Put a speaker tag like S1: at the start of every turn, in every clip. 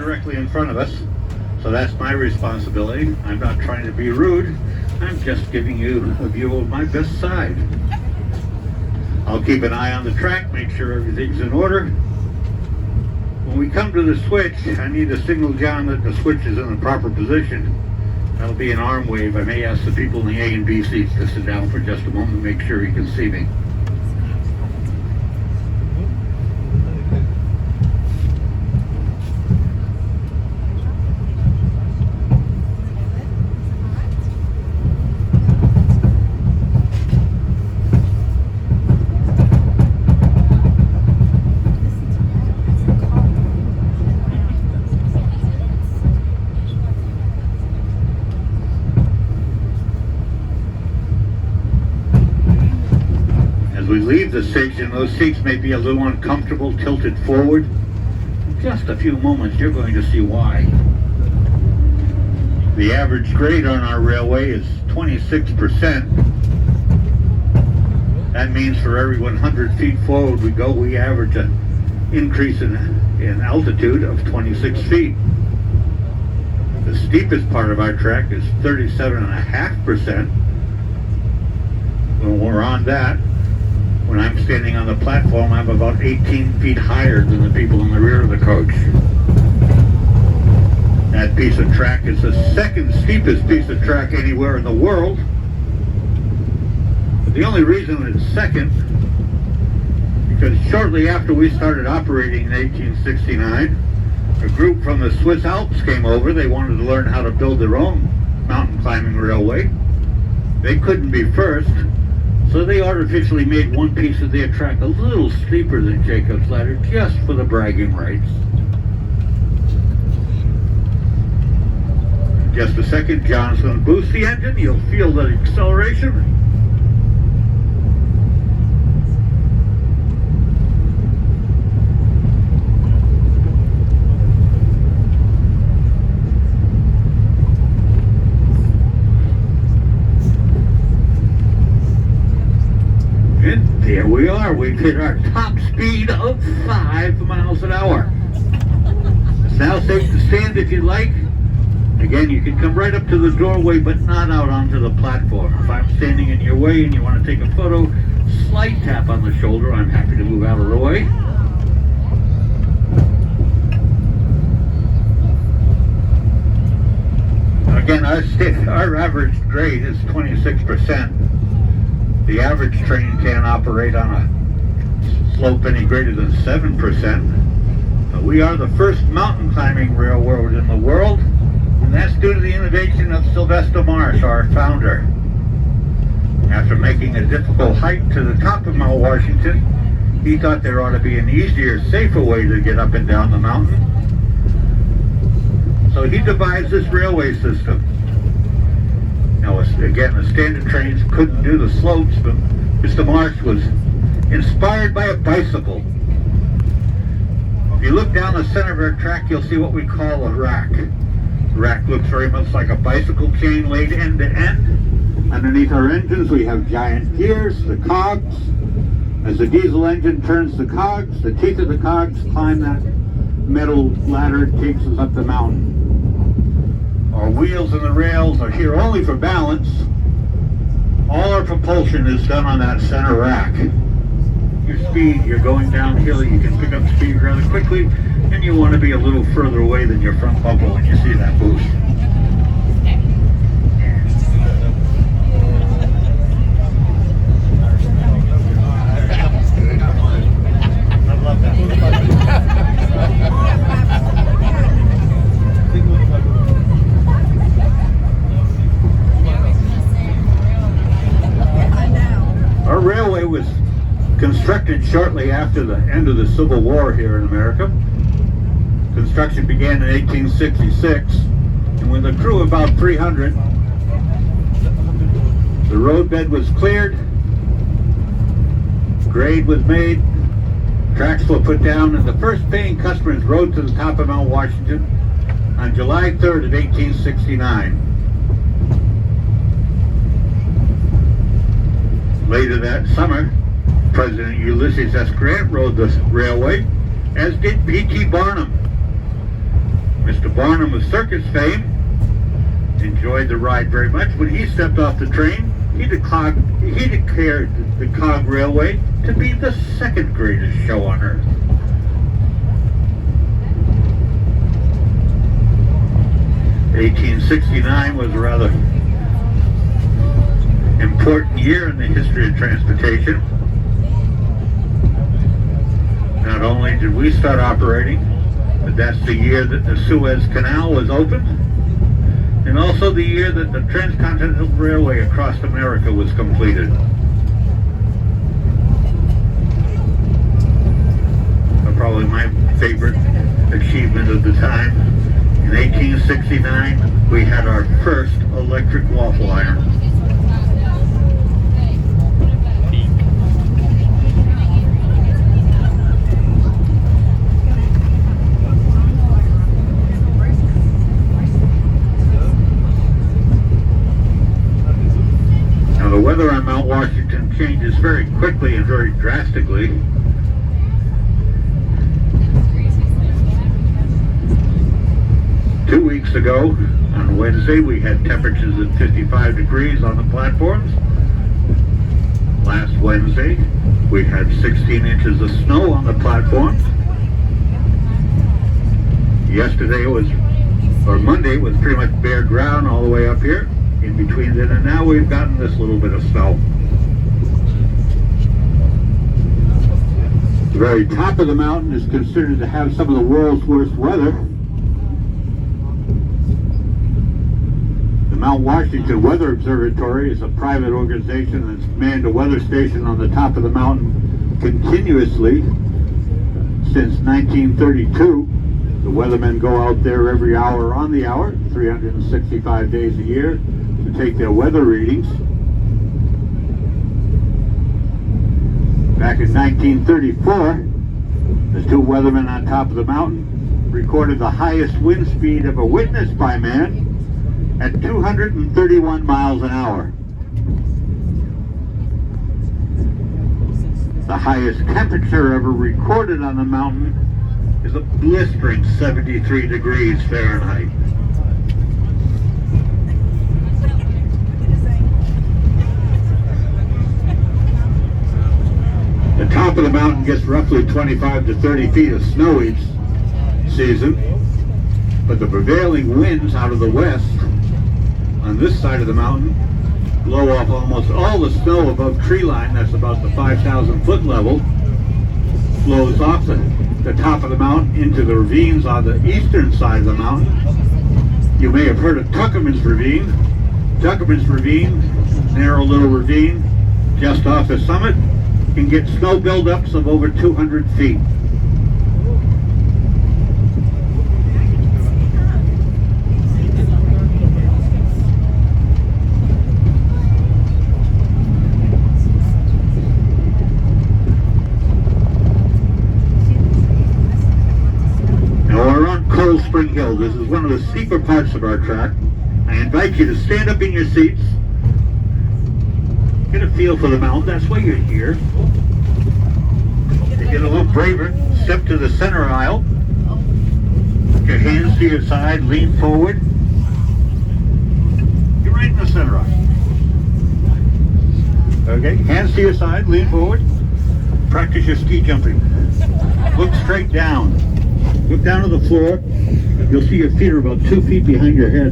S1: directly in front of us, so that's my responsibility. I'm not trying to be rude. I'm just giving you a view of my best side. I'll keep an eye on the track, make sure everything's in order. When we come to the switch, I need to signal John that the switch is in the proper position. That'll be an arm wave. I may ask the people in the A and B seats to sit down for just a moment and make sure he can see me. We leave the station, those seats may be a little uncomfortable, tilted forward. In just a few moments, you're going to see why. The average grade on our railway is 26%. That means for every 100 feet forward we go, we average an increase in altitude of 26 feet. The steepest part of our track is 37.5%. When we're on that, when I'm standing on the platform, I'm about 18 feet higher than the people in the rear of the coach. That piece of track is the second steepest piece of track anywhere in the world. But the only reason it's second, because shortly after we started operating in 1869, a group from the Swiss Alps came over. They wanted to learn how to build their own mountain climbing railway. They couldn't be first, so they artificially made one piece of their track a little steeper than Jacob's Ladder, just for the bragging rights. Just a second, John's going to boost the engine. You'll feel the acceleration. And there we are. We've hit our top speed of 5 miles an hour. It's now safe to stand if you'd like. Again, you can come right up to the doorway, but not out onto the platform. If I'm standing in your way and you want to take a photo, slight tap on the shoulder. I'm happy to move out of the way. Again, our average grade is 26%. The average train can't operate on a slope any greater than 7%. But we are the first mountain climbing railroad in the world, and that's due to the innovation of Sylvester Marsh, our founder. After making a difficult hike to the top of Mount Washington, he thought there ought to be an easier, safer way to get up and down the mountain. So he devised this railway system. Now, again, the standard trains couldn't do the slopes, but Mr. Marsh was inspired by a bicycle. If you look down the center of our track, you'll see what we call a rack. The rack looks very much like a bicycle chain laid end to end. Underneath our engines, we have giant gears, the cogs. As the diesel engine turns the cogs, the teeth of the cogs climb that metal ladder, takes us up the mountain. Our wheels and the rails are here only for balance. All our propulsion is done on that center rack. Your speed, you're going downhill, you can pick up speed rather quickly, and you want to be a little further away than your front bumper when you see that boost. I love that. Our railway was constructed shortly after the end of the Civil War here in America. Construction began in 1866, and with a crew of about 300, the roadbed was cleared, grade was made, tracks were put down, and the first paying customers rode to the top of Mount Washington on July 3rd of 1869. Later that summer, President Ulysses S. Grant rode the railway, as did P.T. Barnum. Mr. Barnum of circus fame enjoyed the ride very much. When he stepped off the train, he declared the Cog Railway to be the second greatest show on earth. (1869) was a rather important year in the history of transportation. Not only did we start operating, but that's the year that the Suez Canal was opened, and also the year that the Transcontinental Railway across America was completed. Probably my favorite achievement of the time. In 1869, we had our first electric waffle iron. Now the weather on Mount Washington changes very quickly and very drastically. Two weeks ago, on Wednesday, we had temperatures of 55 degrees on the platforms. Last Wednesday, we had 16 inches of snow on the platforms. Yesterday Monday was pretty much bare ground all the way up here. In between then and now, we've gotten this little bit of snow. The very top of the mountain is considered to have some of the world's worst weather. Mount Washington Weather Observatory is a private organization that's manned a weather station on the top of the mountain continuously since 1932. The weathermen go out there every hour on the hour, 365 days a year, to take their weather readings. Back in 1934, the two weathermen on top of the mountain recorded the highest wind speed ever witnessed by man at 231 miles an hour. The highest temperature ever recorded on the mountain is a blistering 73 degrees Fahrenheit. The top of the mountain gets roughly 25 to 30 feet of snow each season, but the prevailing winds out of the west on this side of the mountain blow off almost all the snow above tree line. That's about the 5,000 foot level. Flows off the top of the mountain into the ravines on the eastern side of the mountain. You may have heard of Tuckerman's Ravine. Tuckerman's Ravine, narrow little ravine just off the summit, can get snow buildups of over 200 feet. Spring Hill. This is one of the steeper parts of our track. I invite you to stand up in your seats, get a feel for the mountain. That's why you're here. To get a little braver, step to the center aisle. Put your hands to your side, lean forward. You're right in the center aisle. Okay, hands to your side, lean forward. Practice your ski jumping. Look straight down. Look down to the floor. You'll see your feet are about 2 feet behind your head.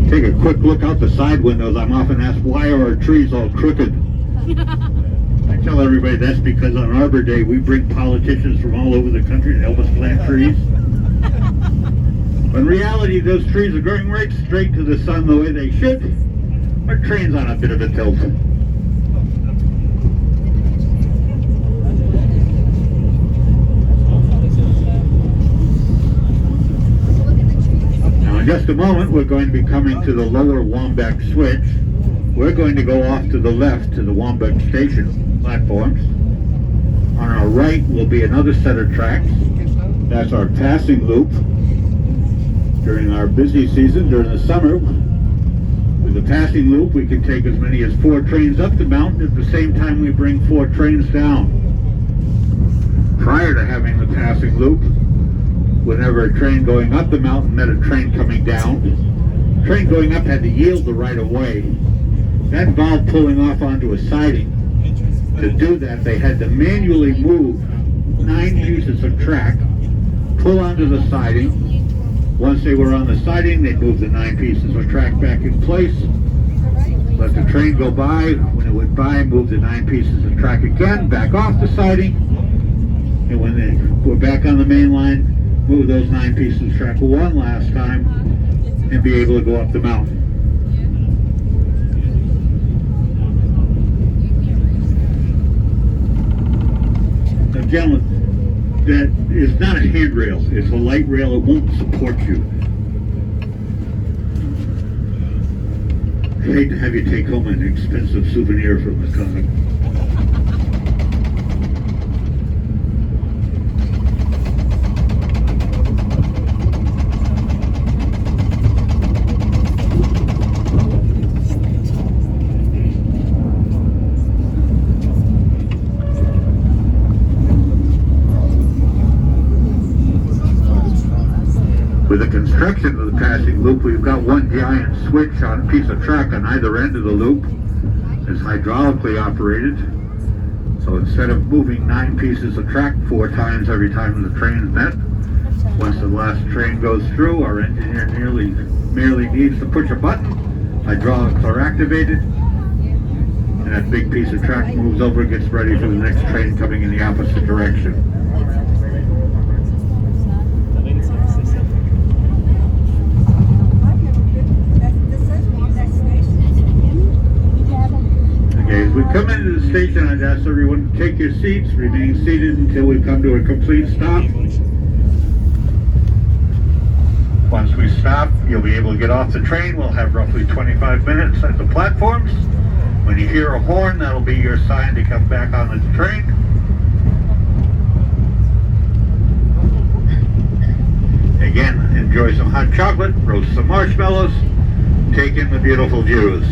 S1: Take a quick look out the side windows. I'm often asked, why are our trees all crooked? I tell everybody that's because on Arbor Day we bring politicians from all over the country to help us plant trees. But in reality, those trees are growing right straight to the sun the way they should. Our train's on a bit of a tilt. Now in just a moment we're going to be coming to the lower Waumbek switch. We're going to go off to the left to the Waumbek station platforms. On our right will be another set of tracks. That's our passing loop. During our busy season, during the summer, the With a passing loop, we can take as many as 4 trains up the mountain at the same time we bring 4 trains down. Prior to having the passing loop, whenever a train going up the mountain met a train coming down, train going up had to yield the right of way. That involved pulling off onto a siding. To do that, they had to manually move 9 pieces of track, pull onto the siding. Once they were on the siding, they'd move the 9 pieces of track back in place, let the train go by. When it went by, move the 9 pieces of track again, back off the siding, and when they were back on the main line, move those 9 pieces of track one last time and be able to go up the mountain. Now, gentlemen, that is not a handrail, it's a light rail, it won't support you. I hate to have you take home an expensive souvenir from the Cog. With the construction of the passing loop, we've got one giant switch on a piece of track on either end of the loop. It's hydraulically operated. So instead of moving 9 pieces of track 4 times every time the train's met, once the last train goes through, our engineer merely needs to push a button, hydraulics are activated, and that big piece of track moves over and gets ready for the next train coming in the opposite direction. As we come into the station, I'd ask everyone to take your seats, remain seated until we come to a complete stop. Once we stop, you'll be able to get off the train. We'll have roughly 25 minutes at the platforms. When you hear a horn, that'll be your sign to come back on the train. Again, enjoy some hot chocolate, roast some marshmallows, take in the beautiful views.